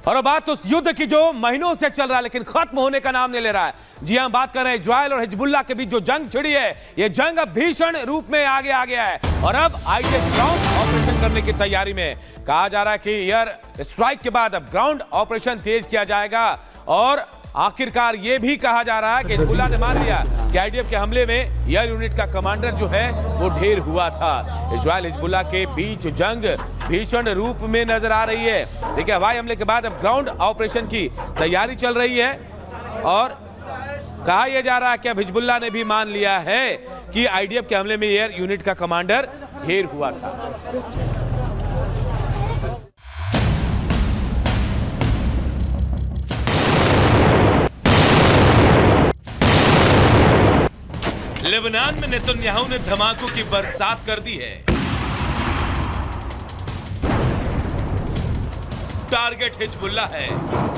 और बात तो उस युद्ध की जो महीनों से चल रहा है लेकिन खत्म होने का नाम नहीं ले रहा है। जी हां, बात कर रहे हैं इजराइल और हिजबुल्लाह के बीच जो जंग छिड़ी है, ये जंग अब भीषण रूप में आगे आ गया है और अब आईडीएफ ग्राउंड ऑपरेशन करने की तैयारी में। कहा जा रहा है कि एयर स्ट्राइक के बाद अब ग्राउंड ऑपरेशन तेज किया जाएगा और आखिरकार ये भी कहा जा रहा है कि हिजबुल्लाह ने मान लिया कि आईडीएफ के हमले में एयर यूनिट का कमांडर जो है वो ढेर हुआ था। इजराइल हिजबुल्लाह के बीच जंग भीषण रूप में नजर आ रही है। देखिए, हवाई हमले के बाद अब ग्राउंड ऑपरेशन की तैयारी चल रही है और कहा यह जा रहा है कि अब हिजबुल्लाह ने भी मान लिया है कि आईडीएफ के हमले में एयर यूनिट का कमांडर ढेर हुआ था। लेबनान में नेतन्याहू ने धमाकों की बरसात कर दी है। टारगेट हिजबुल्लाह है,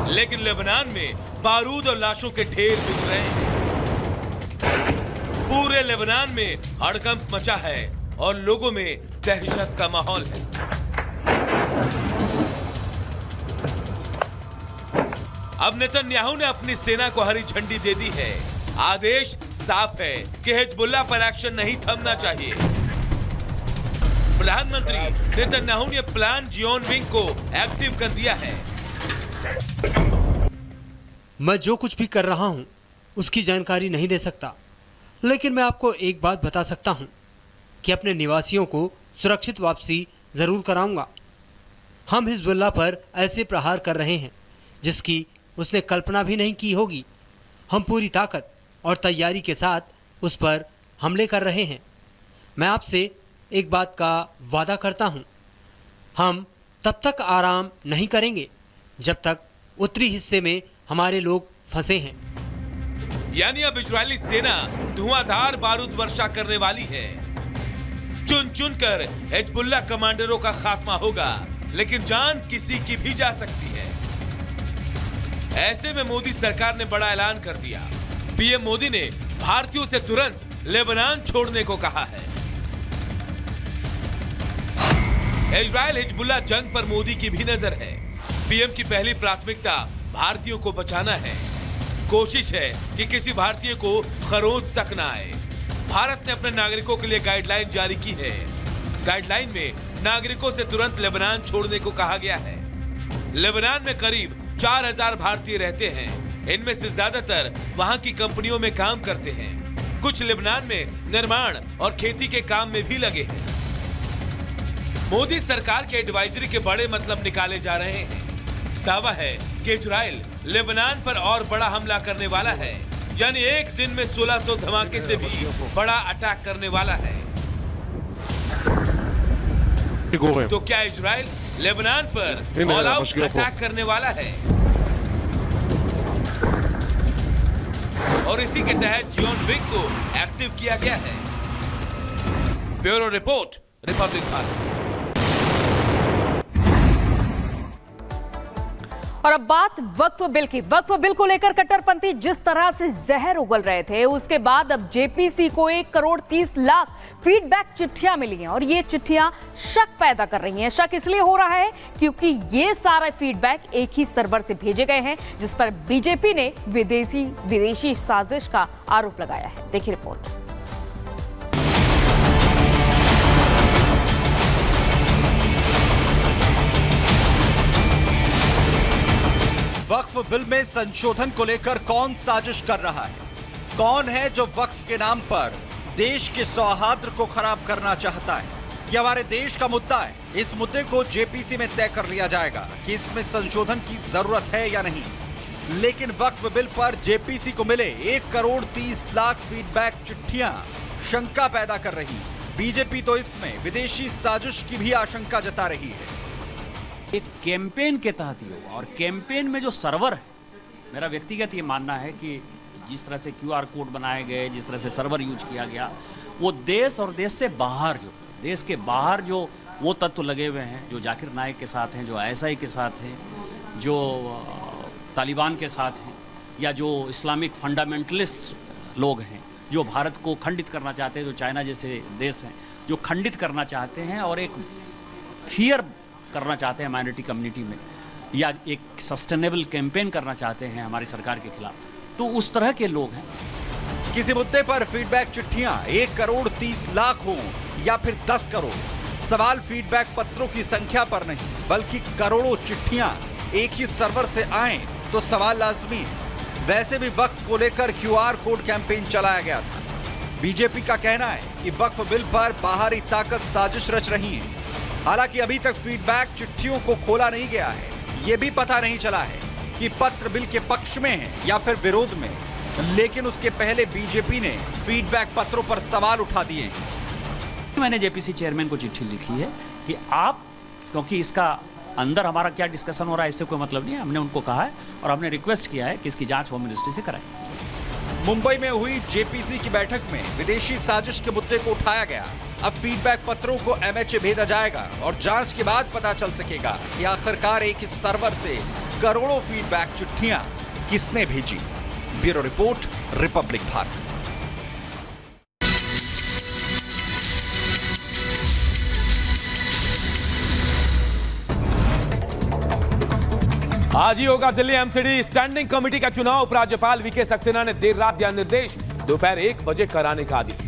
लेकिन लेबनान में बारूद और लाशों के ढेर बिछ रहे हैं। पूरे लेबनान में हड़कंप मचा है और लोगों में दहशत का माहौल है। अब नेतन्याहू ने अपनी सेना को हरी झंडी दे दी है। आदेश साफ है कि हिजबुल्लाह पर एक्शन नहीं थमना चाहिए। प्रधानमंत्री नेतन्याहू ने प्लान जियोन विंग को एक्टिव कर दिया है। मैं जो कुछ भी कर रहा हूं उसकी जानकारी नहीं दे सकता, लेकिन मैं आपको एक बात बता सकता हूं कि अपने निवासियों को सुरक्षित वापसी जरूर कराऊंगा। हम हिजबुल्लाह पर ऐसे प्रहार कर रहे हैं जिसकी उसने कल्पना भी नहीं की होगी। हम पूरी ताकत और तैयारी के साथ उस पर हमले कर रहे हैं। मैं आपसे एक बात का वादा करता हूं, हम तब तक आराम नहीं करेंगे जब तक उत्तरी हिस्से में हमारे लोग फंसे हैं। यानी अब इजरायली सेना धुआंधार बारूद वर्षा करने वाली है। चुन चुन कर हिजबुल्लाह कमांडरों का खात्मा होगा, लेकिन जान किसी की भी जा सकती है। ऐसे में मोदी सरकार ने बड़ा ऐलान कर दिया। पीएम मोदी ने भारतीयों से तुरंत लेबनान छोड़ने को कहा है। इजराइल हिजबुल्लाह जंग पर मोदी की भी नजर है। पीएम की पहली प्राथमिकता भारतीयों को बचाना है। कोशिश है कि किसी भारतीय को खरोंच तक ना आए। भारत ने अपने नागरिकों के लिए गाइडलाइन जारी की है। गाइडलाइन में नागरिकों से तुरंत लेबनान छोड़ने को कहा गया है। लेबनान में करीब 4000 भारतीय रहते हैं। इनमें से ज्यादातर वहां की कंपनियों में काम करते हैं। कुछ लेबनान में निर्माण और खेती के काम में भी लगे हैं। मोदी सरकार के एडवाइजरी के बड़े मतलब निकाले जा रहे हैं। दावा है कि इजराइल लेबनान पर और बड़ा हमला करने वाला है, यानी एक दिन में 1600 धमाके से भी बड़ा अटैक करने वाला है। तो क्या इजराइल लेबनान पर ऑल आउट अटैक करने वाला है? और इसी के तहत जियोन विंग को एक्टिव किया गया है। Bureau report, Republic Bharat. और अब बात वक्फ बिल की। वक्फ बिल को लेकर कट्टरपंथी जिस तरह से जहर उगल रहे थे, उसके बाद अब जेपीसी को 1,30,00,000 फीडबैक चिट्ठियां मिली हैं और ये चिट्ठियां शक पैदा कर रही हैं। शक इसलिए हो रहा है क्योंकि ये सारे फीडबैक एक ही सर्वर से भेजे गए हैं, जिस पर बीजेपी ने विदेशी साजिश का आरोप लगाया है। देखिए रिपोर्ट। वक्फ बिल में संशोधन को लेकर कौन साजिश कर रहा है? कौन है जो वक्फ के नाम पर देश के सौहार्द को खराब करना चाहता है? यह हमारे देश का मुद्दा है। इस मुद्दे को जेपीसी में तय कर लिया जाएगा कि इसमें संशोधन की जरूरत है या नहीं। लेकिन वक्फ बिल पर जेपीसी को मिले 1,30,00,000 फीडबैक चिट्ठियां शंका पैदा कर रही। बीजेपी तो इसमें विदेशी साजिश की भी आशंका जता रही है। एक कैंपेन के तहत ही हो, और कैंपेन में जो सर्वर है, मेरा व्यक्तिगत ये मानना है कि जिस तरह से क्यूआर कोड बनाए गए, जिस तरह से सर्वर यूज किया गया, वो देश और देश से बाहर, जो देश के बाहर जो वो तत्व लगे हुए हैं, जो जाकिर नाइक के साथ हैं, जो आईएसआई के साथ हैं, जो तालिबान के साथ हैं, या जो इस्लामिक फंडामेंटलिस्ट लोग हैं, जो भारत को खंडित करना चाहते हैं, जो चाइना जैसे देश हैं जो खंडित करना चाहते हैं और एक फियर करना चाहते हैं माइनॉरिटी कम्युनिटी में, या एक सस्टेनेबल कैंपेन करना चाहते हैं हमारी सरकार के खिलाफ, तो उस तरह के लोग हैं। किसी मुद्दे पर फीडबैक चिट्ठियां 1 करोड़ 30 लाख हो या फिर 10 करोड़, सवाल फीडबैक पत्रों की संख्या पर नहीं बल्कि करोड़ों चिट्ठियां एक ही सर्वर से आए तो सवाल लाजमी। वैसे भी वक्फ को लेकर QR कोड कैंपेन चलाया गया था। बीजेपी का कहना है कि वक्फ बिल पर बाहरी ताकत साजिश रच रही है। हालांकि अभी तक फीडबैक चिट्ठियों को खोला नहीं गया है। ये भी पता नहीं चला है कि पत्र बिल के पक्ष में है या फिर विरोध में, लेकिन उसके पहले बीजेपी ने फीडबैक पत्रों पर सवाल उठा दिए हैं। मैंने जेपीसी चेयरमैन को चिट्ठी लिखी है कि आप, क्योंकि इसका अंदर हमारा क्या डिस्कशन हो रहा है इससे कोई मतलब नहीं है, हमने उनको कहा है और हमने रिक्वेस्ट किया है कि इसकी जांच होम मिनिस्ट्री से कराएं। मुंबई में हुई जेपीसी की बैठक में विदेशी साजिश के मुद्दे को उठाया गया। अब फीडबैक पत्रों को MHA भेजा जाएगा और जांच के बाद पता चल सकेगा कि आखिरकार एक ही सर्वर से करोड़ों फीडबैक चिट्ठियां किसने भेजी। Bureau report, Republic Bharat. आज ही होगा दिल्ली MCD स्टैंडिंग कमेटी का चुनाव। उपराज्यपाल VK सक्सेना ने देर रात दिया निर्देश, दोपहर 1 बजे कराने का आदेश।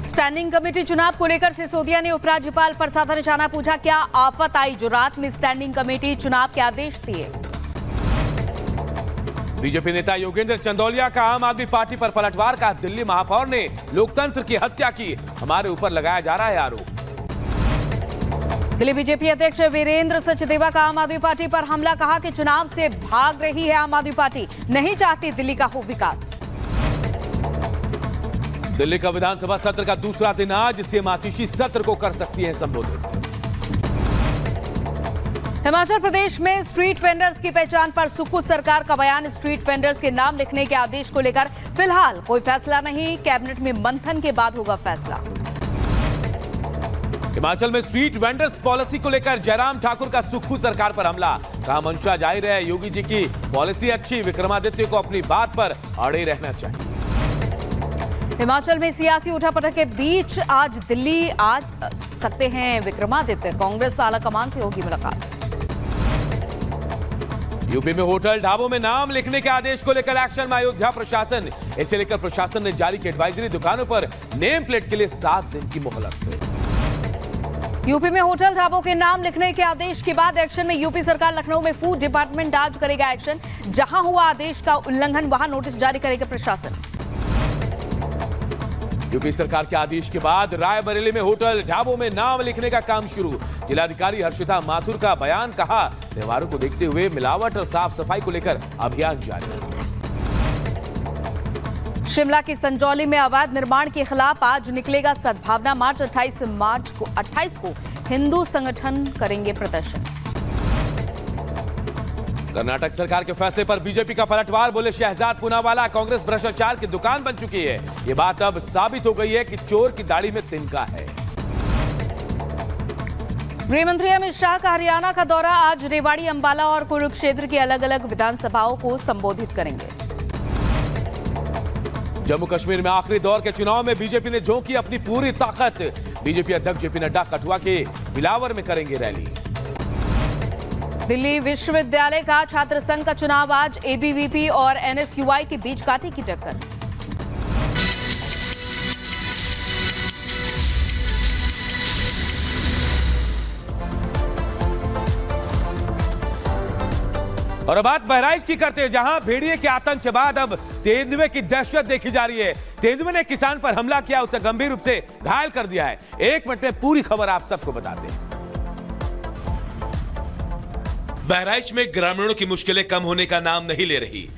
स्टैंडिंग कमेटी चुनाव को लेकर सिसोदिया ने उपराज्यपाल पर साधा निशाना, पूछा क्या आफत आई जो रात में स्टैंडिंग कमेटी चुनाव के आदेश दिए। बीजेपी नेता योगेंद्र चंदौलिया का आम आदमी पार्टी पर पलटवार का, दिल्ली महापौर ने लोकतंत्र की हत्या की, हमारे ऊपर लगाया जा रहा है आरोप। दिल्ली बीजेपी अध्यक्ष वीरेंद्र सचदेवा का आम आदमी पार्टी पर हमला, कहा कि चुनाव से भाग रही है आम आदमी पार्टी, नहीं चाहती दिल्ली का हो विकास। दिल्ली का विधानसभा सत्र का दूसरा दिन आज, सीएम आतिशी सत्र को कर सकती है संबोधित। हिमाचल प्रदेश में स्ट्रीट वेंडर्स की पहचान पर सुक्खू सरकार का बयान, स्ट्रीट वेंडर्स के नाम लिखने के आदेश को लेकर फिलहाल कोई फैसला नहीं, कैबिनेट में मंथन के बाद होगा फैसला। हिमाचल में स्ट्रीट वेंडर्स पॉलिसी को लेकर जयराम ठाकुर का सुक्खू सरकार पर हमला, कहा मंशा जाहिर है योगी जी की पॉलिसी अच्छी, विक्रमादित्य को अपनी बात पर अड़े रहना चाहिए। हिमाचल में सियासी उठापटक के बीच आज दिल्ली आ सकते हैं विक्रमादित्य, कांग्रेस आलाकमान से होगी मुलाकात। यूपी में होटल ढाबों में नाम लिखने के आदेश को लेकर एक्शन में अयोध्या प्रशासन, इसे लेकर प्रशासन ने जारी की एडवाइजरी, दुकानों पर नेम प्लेट के लिए 7 दिन की मोहलत। यूपी में होटल ढाबों के नाम लिखने के आदेश के बाद एक्शन में यूपी सरकार, लखनऊ में फूड डिपार्टमेंट आज करेगा एक्शन, जहां हुआ आदेश का उल्लंघन वहां नोटिस जारी करेगा प्रशासन। यूपी सरकार के आदेश के बाद रायबरेली में होटल ढाबों में नाम लिखने का काम शुरू, जिलाधिकारी हर्षिता माथुर का बयान, कहा त्योहारों को देखते हुए मिलावट और साफ सफाई को लेकर अभियान जारी। शिमला की संजौली में अवैध निर्माण के खिलाफ आज निकलेगा सद्भावना मार्च, 28 को हिंदू संगठन करेंगे प्रदर्शन। कर्नाटक सरकार के फैसले पर बीजेपी का पलटवार, बोले शहजाद पूनावाला कांग्रेस भ्रष्टाचार की दुकान बन चुकी है, ये बात अब साबित हो गई है कि चोर की दाढ़ी में तिनका है। गृह मंत्री अमित शाह का हरियाणा का दौरा, आज रेवाड़ी, अंबाला और कुरुक्षेत्र की अलग अलग विधानसभाओं को संबोधित करेंगे। जम्मू कश्मीर में आखिरी दौर के चुनाव में बीजेपी ने झोंकी अपनी पूरी ताकत, बीजेपी अध्यक्ष जेपी नड्डा कठुआ के बिलावर में करेंगे रैली। दिल्ली विश्वविद्यालय का छात्र संघ का चुनाव आज, ABVP और NSUI के बीच कांटे की टक्कर। और अब बात बहराइच की करते हैं, जहां भेड़िए के आतंक के बाद अब तेंदुए की दहशत देखी जा रही है। तेंदुए ने किसान पर हमला किया, उसे गंभीर रूप से घायल कर दिया है। 1 मिनट में पूरी खबर आप सबको बताते हैं। बहराइच में ग्रामीणों की मुश्किलें कम होने का नाम नहीं ले रही।